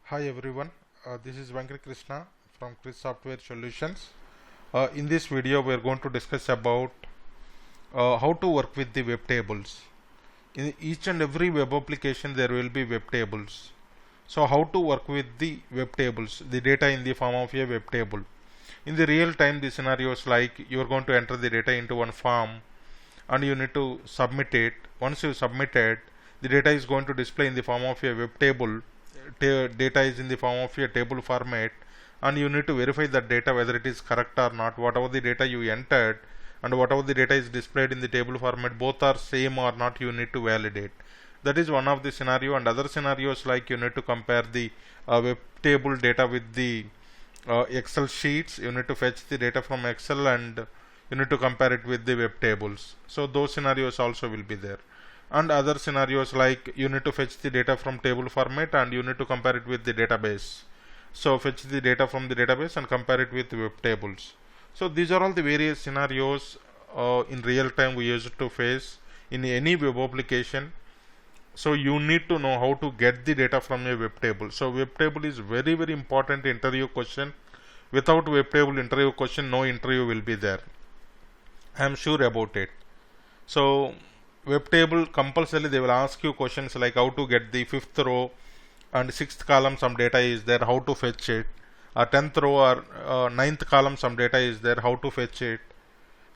Hi everyone, this is Venkat Krishna from Chris Software Solutions. In this video we are going to discuss about how to work with the web tables. In each and every web application there will be web tables. So how to work with the web tables, the data in the form of a web table. In the real time the scenarios like you are going to enter the data into one form and you need to submit it. Once you submit it, the data is going to display in the form of a web table. Data is in the form of a table format, and you need to verify that data whether it is correct or not. Whatever the data you entered and whatever the data is displayed in the table format, both are same or not, you need to validate. That is one of the scenario. And other scenarios like you need to compare the web table data with the Excel sheets. You need to fetch the data from Excel and you need to compare it with the web tables. So those scenarios also will be there. And other scenarios like you need to fetch the data from table format and you need to compare it with the database. So fetch the data from the database and compare it with web tables. So these are all the various scenarios in real time we used to face in any web application. So you need to know how to get the data from a web table. So web table is very important interview question. Without web table interview question, no interview will be there. I am sure about it. So web table compulsorily they will ask you questions like how to get the 5th row and 6th column some data is there, how to fetch it, 10th row or 9th column some data is there, how to fetch it.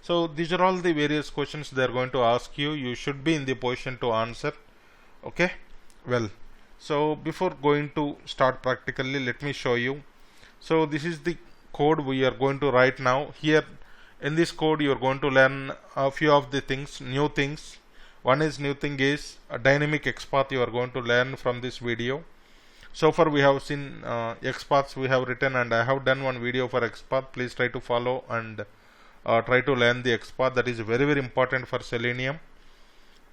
So these are all the various questions they are going to ask you. You should be in the position to answer. Okay, well, so before going to start practically, let me show you. So this is the code we are going to write now. Here in this code you are going to learn a few of the things, new things. One is new thing is a dynamic XPath you are going to learn from this video. So far we have seen XPaths we have written, and I have done one video for XPath. Please try to follow and try to learn the XPath. That is very important for Selenium.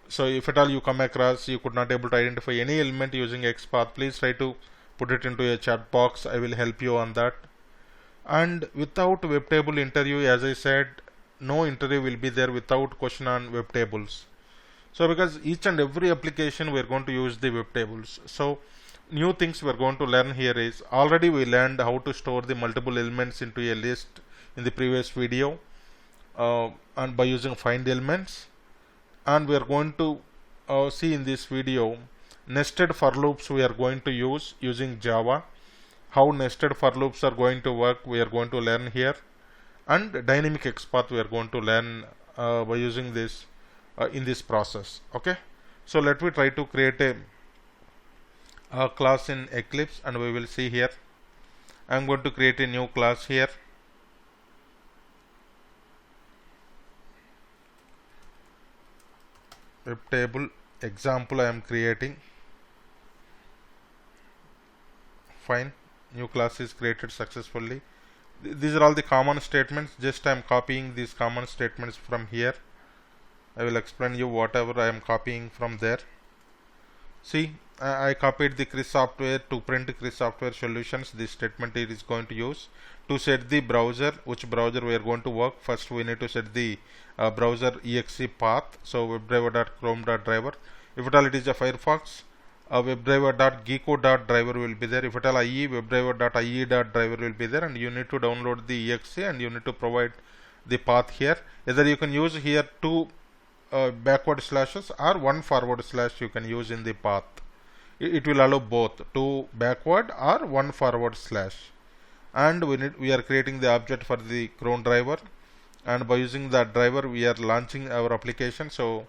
So if at all you come across you could not able to identify any element using XPath, please try to put it into a chat box. I will help you on that. And without web table interview, as I said, no interview will be there without question on web tables. So because each and every application we are going to use the web tables. So new things we are going to learn here is, already we learned how to store the multiple elements into a list in the previous video and by using find elements. And we are going to see in this video nested for loops we are going to use using Java. How nested for loops are going to work we are going to learn here, and dynamic XPath we are going to learn by using this in this process. Okay, so let me try to create a class in Eclipse and we will see here. I am going to create a new class here. Web table example I am creating. Fine, new class is created successfully. These are all the common statements. Just I am copying these common statements from here. I will explain you whatever I am copying from there. See, I copied the Chris Software to print Chris Software Solutions. This statement it is going to use to set the browser, which browser we are going to work. First we need to set the browser exe path. So webdriver.chrome.driver. If at all it is a Firefox, webdriver.gecko.driver will be there. If at all IE, webdriver.ie.driver will be there, and you need to download the exe and you need to provide the path here. Either you can use here two backward slashes or one forward slash you can use in the path. It will allow both, two backward or one forward slash. And we are creating the object for the cron driver, and by using that driver we are launching our application. So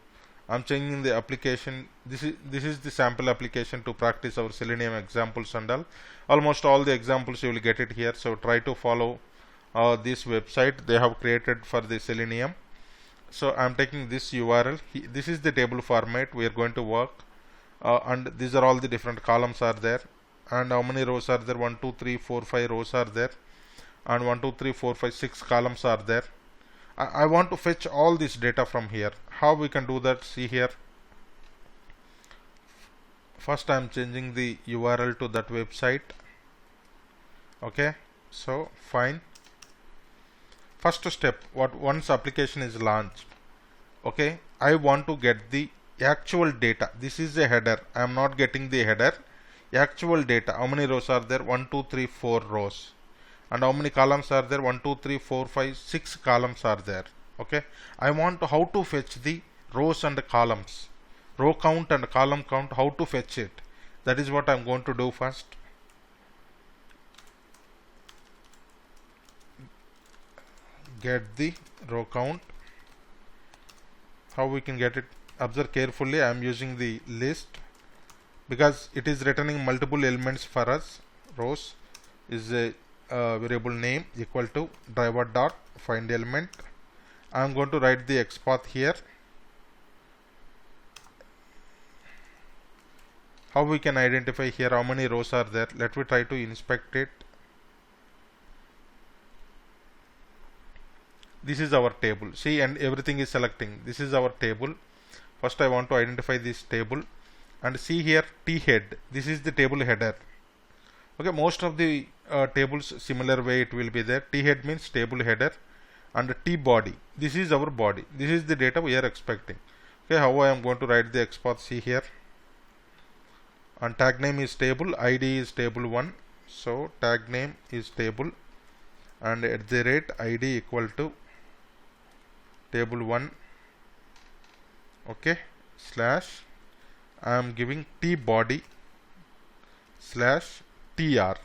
I'm changing the application. This is the sample application to practice our Selenium examples and all. Almost all the examples you will get it here. So try to follow this website they have created for the Selenium. So I'm taking this URL. This is the table format we are going to work, and these are all the different columns are there, and how many rows are there? 1 2 3 4 5 rows are there, and 1 2 3 4 5 6 columns are there. I want to fetch all this data from here. How we can do that? See here. First I am changing the URL to that website. Okay, so fine. First step, once application is launched, okay, I want to get the actual data. This is a header. I am not getting the header. actual data. How many rows are there? 1 2 3 4 rows. And how many columns are there? 1 2 3 4 5 6 columns are there. Okay, I want how to fetch the rows and the columns, row count and column count, how to fetch it. That is what I'm going to do first. Get the row count. How we can get it? Observe carefully. I am using the list because it is returning multiple elements for us. Rows is a variable name equal to driver dot find element. I am going to write the XPath here. How we can identify here how many rows are there? Let me try to inspect it. This is our table. See, and everything is selecting. This is our table. First I want to identify this table and see here T head. This is the table header. Okay, most of the tables similar way it will be there. T head means table header, and T body. This is our body. This is the data we are expecting. Okay, how I am going to write the XPath? See here. And tag name is table, ID is table 1. So tag name is table, and at the rate ID equal to table 1. Okay, slash I am giving T body slash TR.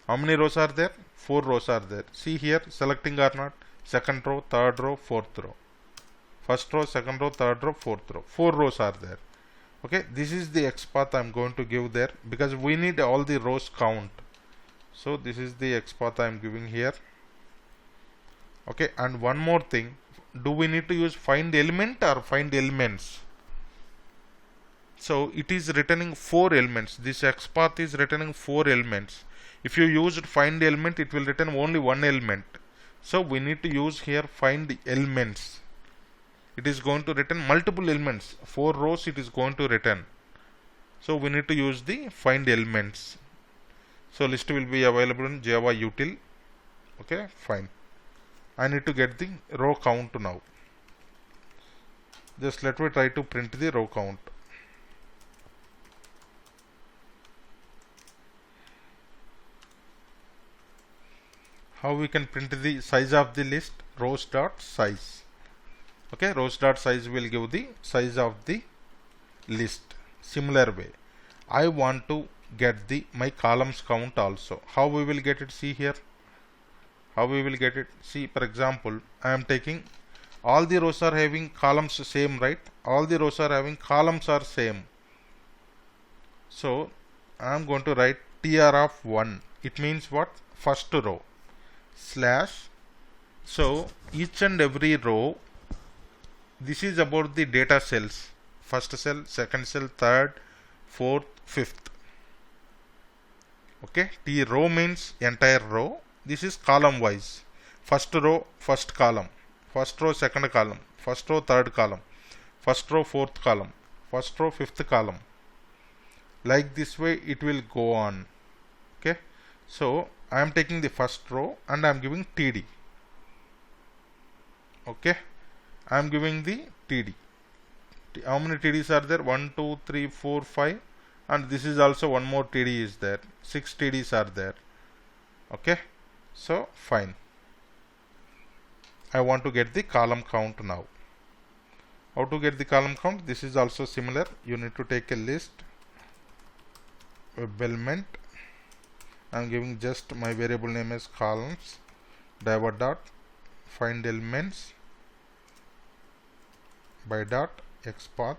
How many rows are there? 4 rows are there. See here, selecting or not? Second row, third row, fourth row. First row, second row, third row, fourth row. 4 rows are there. Okay, this is the XPath I am going to give there because we need all the rows count. So this is the XPath I am giving here. Okay, and one more thing. Do we need to use find element or find elements? So it is returning 4 elements. This XPath is returning 4 elements. If you use find element, it will return only 1 element. So we need to use here find elements. It is going to return multiple elements. 4 rows it is going to return. So we need to use the find elements. So list will be available in Java util. Okay, fine. I need to get the row count now. Just let me try to print the row count. How we can print the size of the list? Rows dot size. Okay, rows dot size will give the size of the list. Similar way, I want to get the my columns count also. How we will get it? See here. How we will get it? See, for example, I am taking all the rows are having columns same, right? All the rows are having columns are same. So I am going to write tr of 1. It means what? First row slash. So each and every row, this is about the data cells. First cell, second cell, third, fourth, fifth. Okay, T row means entire row. This is column wise. First row, first column. First row, second column. First row, third column. First row, fourth column. First row, fifth column. Like this way it will go on. Okay, so I am taking the first row and I am giving TD. Okay, I am giving the TD. How many TDs are there? 1 2 3 4 5, and this is also one more TD is there. 6 TDs are there. Okay, so fine. I want to get the column count now. How to get the column count? This is also similar. You need to take a list, web element. I am giving just my variable name as columns, driver dot find elements by dot XPath.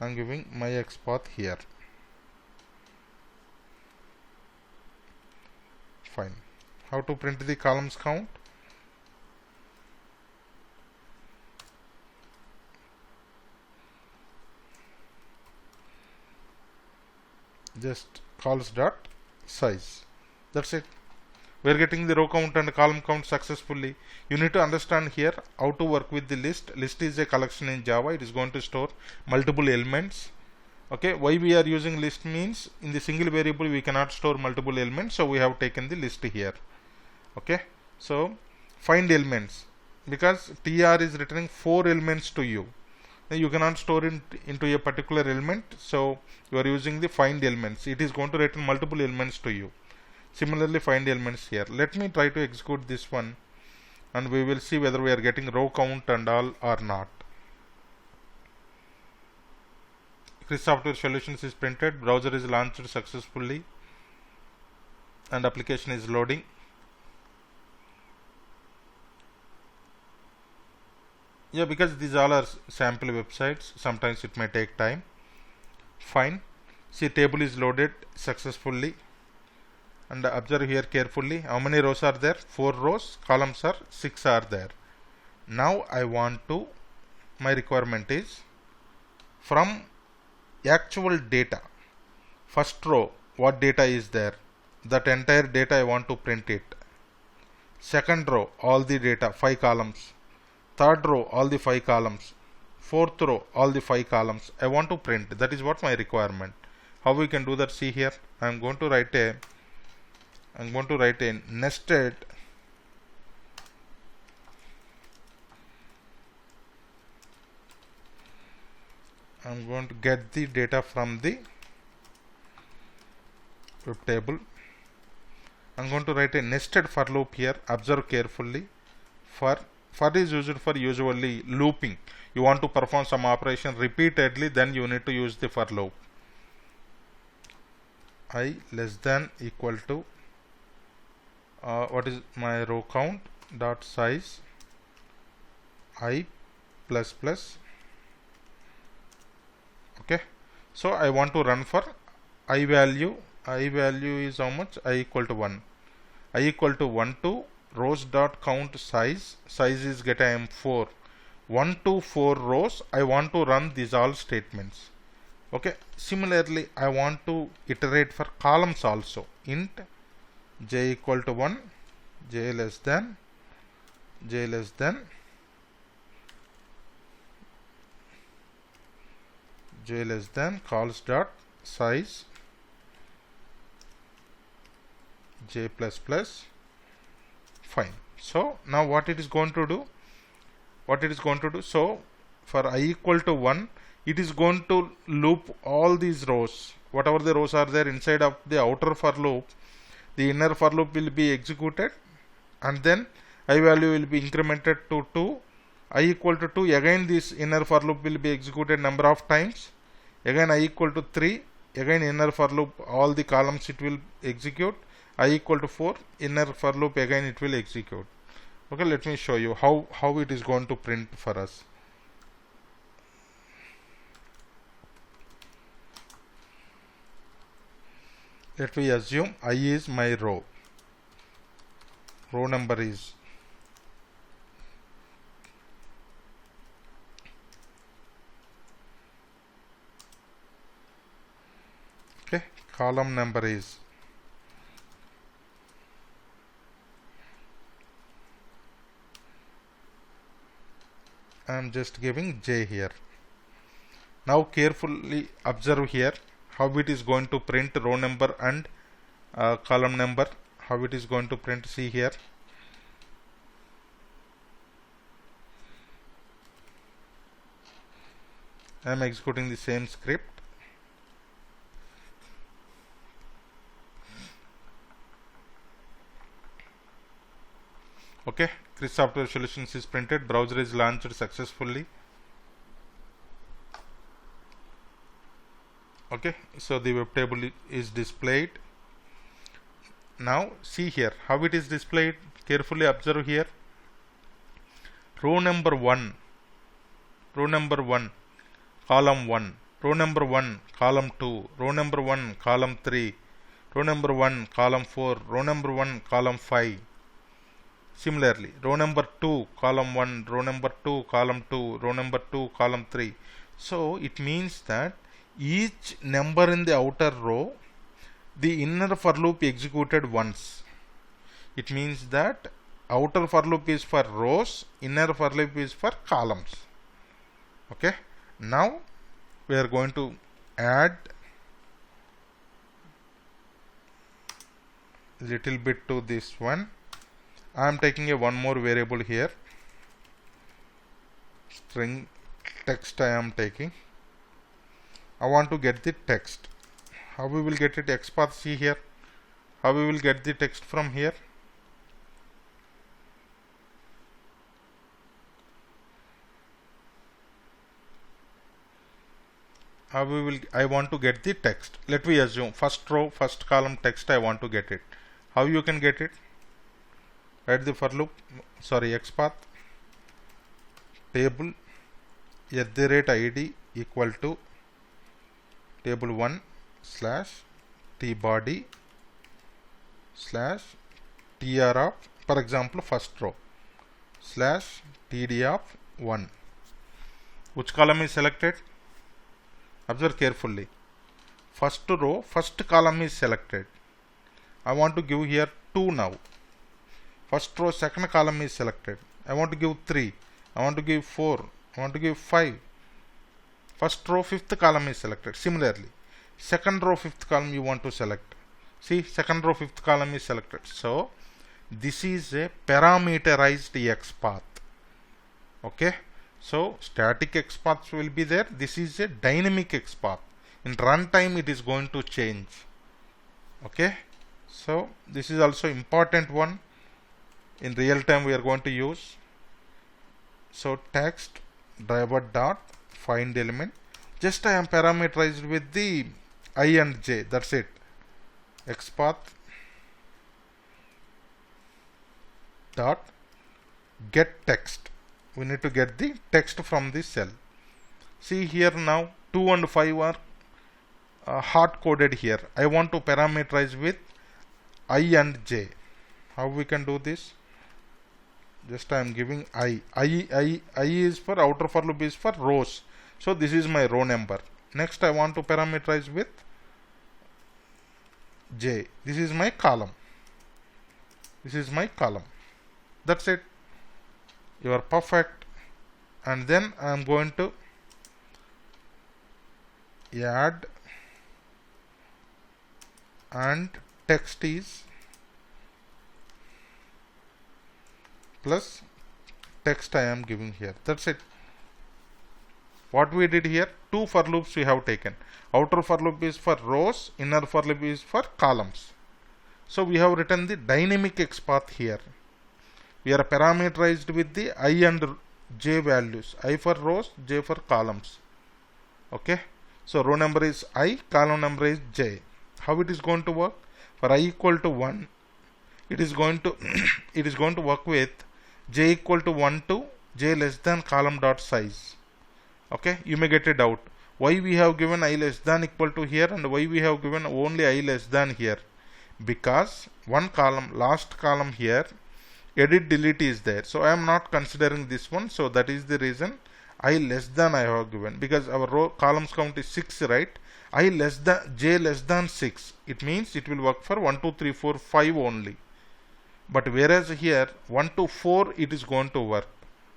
I am giving my XPath here. Fine. How to print the columns count? Just calls dot size. That's it. We are getting the row count and column count successfully. You need to understand here how to work with the list. List is a collection in Java. It is going to store multiple elements. Okay, why we are using list means in the single variable we cannot store multiple elements, so we have taken the list here. Okay, so find elements, because tr is returning 4 elements to you. you cannot store it into a particular element, so you are using the find elements. It is going to return multiple elements to you. Similarly, find elements here. Let me try to execute this one, and we will see whether we are getting row count and all or not. Chris Software Solutions is printed, browser is launched successfully, and application is loading. Yeah, because these all are sample websites, sometimes it may take time. Fine. See, table is loaded successfully, and observe here carefully. How many rows are there? 4 rows. Columns are 6 are there. Now I want to, my requirement is from actual data. First row, what data is there? That entire data I want to print it. Second row, all the data, 5 columns. Third row, all the 5 columns. Fourth row, all the 5 columns. I want to print. That is what my requirement. How we can do that? See here. I am going to write a nested I'm going to get the data from the web table. I'm going to write a nested for loop here. Observe carefully. For is used for usually looping. You want to perform some operation repeatedly, then you need to use the for loop. I less than equal to what is my row count dot size I plus plus. Okay, so I want to run for I value is how much? I equal to 1. I equal to 1 to rows dot count size is get I am 4. 1 to 4 rows. I want to run these all statements. Okay, similarly I want to iterate for columns also. Int j equal to 1, j less than calls dot size j plus plus. Fine. So now what it is going to do? So for I equal to 1, it is going to loop all these rows. Whatever the rows are there inside of the outer for loop, the inner for loop will be executed, and then I value will be incremented to 2. I equal to 2, again this inner for loop will be executed number of times. Again I equal to 3, again inner for loop, all the columns it will execute. I equal to 4, inner for loop, again it will execute. Okay, let me show you how it is going to print for us. Let me assume I is my row number is okay, column number is I am just giving j here. Now carefully observe here how it is going to print row number and column number. How it is going to print. See here. I am executing the same script. Okay, Chris Software Solutions is printed. Browser is launched successfully. Okay, so the web table is displayed. Now see here how it is displayed. Carefully observe here. Row number 1, column 1, row number 1, column 2, row number 1, column 3, row number 1, column 4, row number 1, column 5. Similarly, row number 2, column 1, row number 2, column 2, row number 2, column 3. So it means that each number in the outer row, the inner for loop executed once. It means that outer for loop is for rows, inner for loop is for columns. Okay. Now we are going to add little bit to this one. I am taking one more variable here, string text I am taking. I want to get the text. How we will get it? XPath, see here. How we will get the text from here? How we will? I want to get the text. Let me assume first row, first column text. I want to get it. How you can get it? Write the for loop. Sorry, XPath table @id equal to table 1 slash tbody slash tr of, for example, first row slash td of 1. Which column is selected? Observe carefully. First row, first column is selected. I want to give here 2 now. First row, second column is selected. I want to give 3. I want to give 4. I want to give 5. First row, fifth column is selected. Similarly, second row, fifth column you want to select. See, second row, fifth column is selected. So, this is a parameterized XPath. Okay. So, static XPaths will be there. This is a dynamic XPath. In runtime, it is going to change. Okay. So, this is also important one. In real time, we are going to use. So, text driver dot find element. Just I am parameterized with the I and j. That's it. XPath dot get text. We need to get the text from this cell. See here now 2 and 5 are hard coded here. I want to parameterize with I and j. How we can do this? Just I am giving I is for outer for loop is for rows. So this is my row number. Next I want to parameterize with j. This is my column. This is my column. That's it. You are perfect. And then I am going to add and text is plus text I am giving here. That's it. What we did here, 2 for loops we have taken. Outer for loop is for rows, inner for loop is for columns. So we have written the dynamic XPath here. We are parameterized with the I and j values. I for rows, j for columns. Okay. So row number is I, column number is j. How it is going to work? For I equal to 1, it is going to it is going to work with j equal to 1 to j less than column dot size. Okay, you may get a doubt. Why we have given I less than equal to here and why we have given only I less than here? Because one column, last column here, edit delete is there. So I am not considering this one. So that is the reason I less than I have given. Because our row columns count is 6, right? I less than j less than 6. It means it will work for 1, 2, 3, 4, 5 only. But whereas here 1 to 4 it is going to work.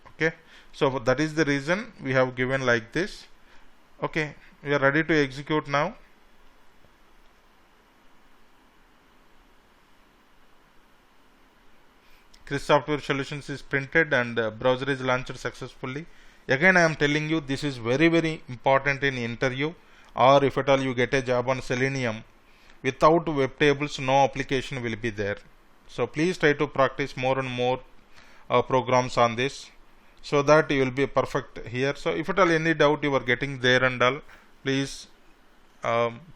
Okay. So that is the reason we have given like this. Okay. We are ready to execute now. Chris Software Solutions is printed and browser is launched successfully. Again I am telling you, this is very important in interview, or if at all you get a job on Selenium. Without web tables, no application will be there. So please try to practice more and more programs on this, so that you will be perfect here. So if at all any doubt you are getting there and all, please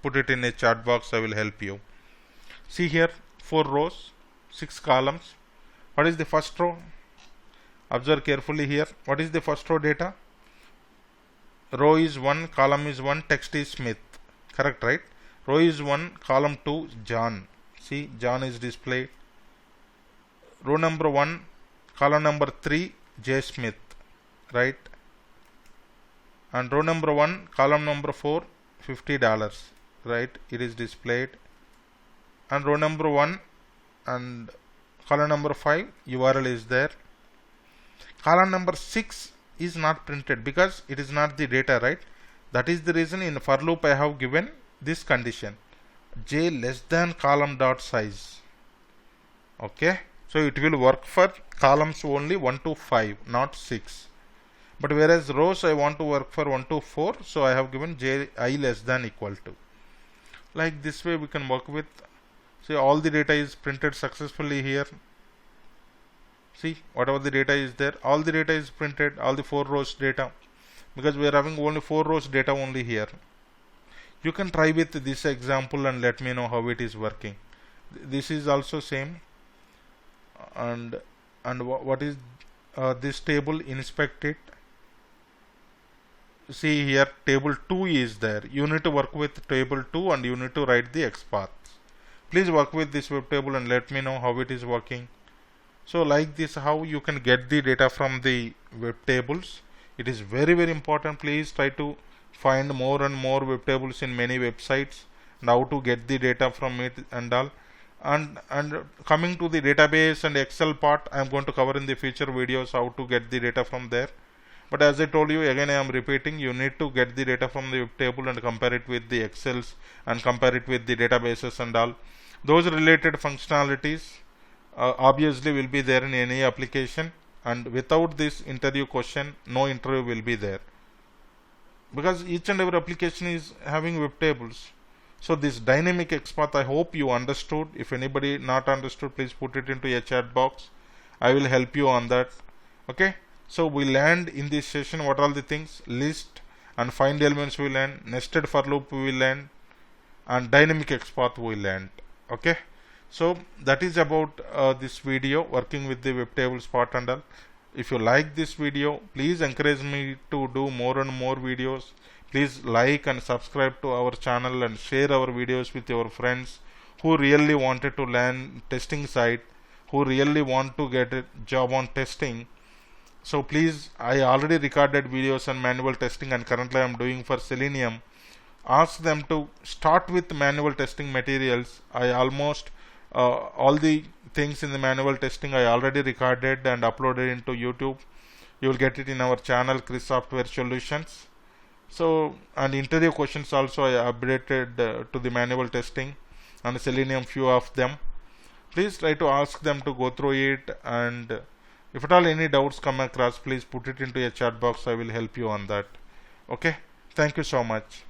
put it in a chat box. I will help you. See here, 4 rows, 6 columns. What is the first row? Observe carefully here. What is the first row data? Row is 1, column is 1, text is Smith. Correct, right? Row is 1, column 2, John. See, John is displayed. Row number 1, column number 3, J. Smith. Right? And row number 1, column number 4, $50. Right? It is displayed. And row number 1 and column number 5, URL is there. Column number 6 is not printed because it is not the data, right? That is the reason in for loop I have given this condition, j less than column dot size. Okay, so it will work for columns only 1 to 5, not 6. But whereas rows I want to work for 1 to 4, so I have given ji less than equal to. Like this way we can work with. See, all the data is printed successfully here. See, whatever the data is there, all the data is printed, all the 4 rows data, because we are having only 4 rows data only here. You can try with this example and let me know how it is working. This is also same. And what is this table? Inspect it. See here, table 2 is there. You need to work with table 2 and you need to write the XPaths. Please work with this web table and let me know how it is working. So like this, how you can get the data from the web tables. It is very important. Please try to find more and more web tables in many websites and how to get the data from it and all. And coming to the database and Excel part, I am going to cover in the future videos how to get the data from there. But as I told you, again I am repeating, you need to get the data from the web table and compare it with the Excels and compare it with the databases and all. Those related functionalities obviously will be there in any application, and without this interview question, no interview will be there, because each and every application is having web tables. So this dynamic XPath, I hope you understood. If anybody not understood, please put it into a chat box. I will help you on that. Okay. So we learned in this session what all the things: list and find elements we learned, nested for loop we learned, and dynamic XPath we learned. Okay. So that is about this video, working with the web tables part and all. If you like this video, please encourage me to do more and more videos. Please like and subscribe to our channel and share our videos with your friends who really wanted to learn testing side, who really want to get a job on testing. So please, I already recorded videos on manual testing and currently I am doing for Selenium. Ask them to start with manual testing materials. I almost all the things in the manual testing I already recorded and uploaded into YouTube. You will get it in our channel, Chris Software Solutions. So, and interview questions also I updated to the manual testing and Selenium, few of them. Please try to ask them to go through it, and if at all any doubts come across, please put it into a chat box. I will help you on that. Okay. Thank you so much.